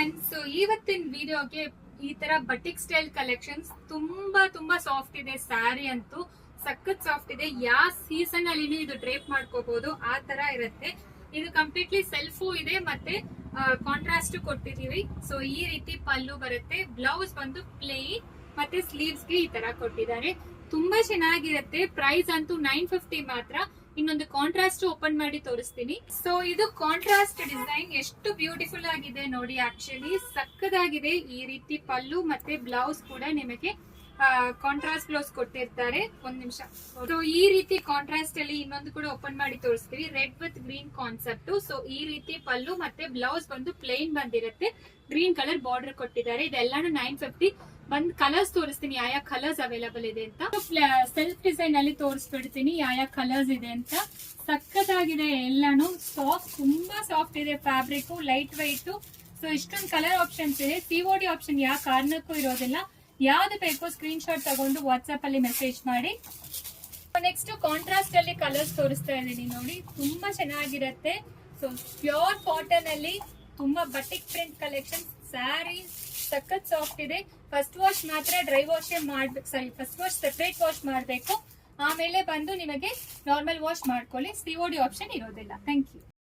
Friends, ಇವತ್ತಿನ ವಿಡಿಯೋಗೆ ಈ ತರ ಬಟಿಕ್ ಸ್ಟೈಲ್ ಕಲೆಕ್ಷನ್ಸ್ ತುಂಬಾ ಸಾಫ್ಟ್ ಇದೆ. ಸ್ಯಾರಿ ಅಂತೂ ಸಖತ್ ಸಾಫ್ಟ್ ಇದೆ. ಯಾವ ಸೀಸನ್ ಅಲ್ಲಿ ಇದು ಡ್ರೇಪ್ ಮಾಡ್ಕೋಬಹುದು ಆ ತರ ಇರುತ್ತೆ. ಇದು ಕಂಪ್ಲೀಟ್ಲಿ ಸೆಲ್ಫು ಇದೆ ಮತ್ತೆ ಕಾಂಟ್ರಾಸ್ಟ್ ಕೊಟ್ಟಿದೀವಿ. ಸೊ ಈ ರೀತಿ ಪಲ್ಲು ಬರುತ್ತೆ. ಬ್ಲೌಸ್ ಬಂದು ಪ್ಲೇನ್ ಮತ್ತೆ ಸ್ಲೀವ್ಸ್ ಗೆ ಈ ತರ ಕೊಟ್ಟಿದ್ದಾರೆ. ತುಂಬಾ ಚೆನ್ನಾಗಿರುತ್ತೆ. ಪ್ರೈಸ್ ಅಂತೂ 950 ಮಾತ್ರ. ಇನ್ನೊಂದು ಕಾಂಟ್ರಾಸ್ಟ್ ಓಪನ್ ಮಾಡಿ ತೋರಿಸ್ತೀನಿ. ಸೊ ಇದು ಕಾಂಟ್ರಾಸ್ಟ್ ಡಿಸೈನ್ ಎಷ್ಟು ಬ್ಯೂಟಿಫುಲ್ ಆಗಿದೆ ನೋಡಿ. ಆಕ್ಚುಲಿ ಸಕ್ಕದಾಗಿದೆ. ಈ ರೀತಿ ಪಲ್ಲು ಮತ್ತೆ ಬ್ಲೌಸ್ ಕೂಡ ನಿಮಗೆ ಕಾಂಟ್ರಾಸ್ಟ್ ಬ್ಲೌಸ್ ಕೊಟ್ಟಿರ್ತಾರೆ. ಒಂದ್ ನಿಮಿಷ. ಸೊ ಈ ರೀತಿ ಕಾಂಟ್ರಾಸ್ಟ್ ಅಲ್ಲಿ ಇನ್ನೊಂದು ಕೂಡ ಓಪನ್ ಮಾಡಿ ತೋರಿಸ್ತೀವಿ. Red with green concept. So ಈ ರೀತಿ ಪಲ್ಲು ಮತ್ತೆ ಬ್ಲೌಸ್ ಬಂದು ಪ್ಲೇನ್ ಬಂದಿರುತ್ತೆ. ಗ್ರೀನ್ ಕಲರ್ ಬಾರ್ಡರ್ ಕೊಟ್ಟಿದ್ದಾರೆ. ಇದೆಲ್ಲಾನು 950. ಒಂದ್ ಕಲರ್ಸ್ ತೋರಿಸ್ತೀನಿ ಯಾವ ಕಲರ್ಸ್ ಅವೈಲಬಲ್ ಇದೆ ಅಂತ. ಸೆಲ್ಫ್ ಡಿಸೈನ್ ಅಲ್ಲಿ ತೋರಿಸ್ಬಿಡ್ತೀನಿ ಯಾವ ಕಲರ್ಸ್ ಇದೆ ಅಂತ. ಸಖತ್ತಾಗಿದೆ ಎಲ್ಲಾನು. ಸಾಫ್ಟ್, ತುಂಬಾ ಸಾಫ್ಟ್ ಇದೆ. Fabric light white. ಸೊ ಇಷ್ಟೊಂದು ಕಲರ್ ಆಪ್ಷನ್ಸ್ ಇದೆ. ಸಿಒಡಿ ಆಪ್ಷನ್ ಯಾವ ಕಾರಣಕ್ಕೂ ಇರೋದಿಲ್ಲ. ಯಾವ್ದು ಬೇಕೋ ಸ್ಕ್ರೀನ್ ಶಾಟ್ ತಗೊಂಡು ವಾಟ್ಸ್ಆಪ್ ಅಲ್ಲಿ ಮೆಸೇಜ್ ಮಾಡಿ. ನೆಕ್ಸ್ಟ್ ಕಾಂಟ್ರಾಸ್ಟ್ ಅಲ್ಲಿ ಕಲರ್ಸ್ ತೋರಿಸ್ತಾ ಇದ್ದೀನಿ ನೋಡಿ. ತುಂಬಾ ಚೆನ್ನಾಗಿರುತ್ತೆ. ಸೊ ಪ್ಯೂರ್ ಕಾಟನ್ ಅಲ್ಲಿ ತುಂಬಾ ಬಟಿಕ್ ಪ್ರಿಂಟ್ ಕಲೆಕ್ಷನ್. ಸ್ಯಾರಿ ಸಖತ್ ಸಾಫ್ಟ್ ಇದೆ. ಫಸ್ಟ್ ವಾಶ್ ಮಾತ್ರ ಡ್ರೈ ವಾಶ್ ಮಾಡ್ಬೇಕು. ಫಸ್ಟ್ ವಾಶ್ ಸೆಪರೇಟ್ ವಾಶ್ ಮಾಡಬೇಕು. ಆಮೇಲೆ ಬಂದು ನಿಮಗೆ ನಾರ್ಮಲ್ ವಾಶ್ ಮಾಡ್ಕೊಳ್ಳಿ. ಸಿಒಡಿ ಆಪ್ಷನ್ ಇರೋದಿಲ್ಲ. Thank you.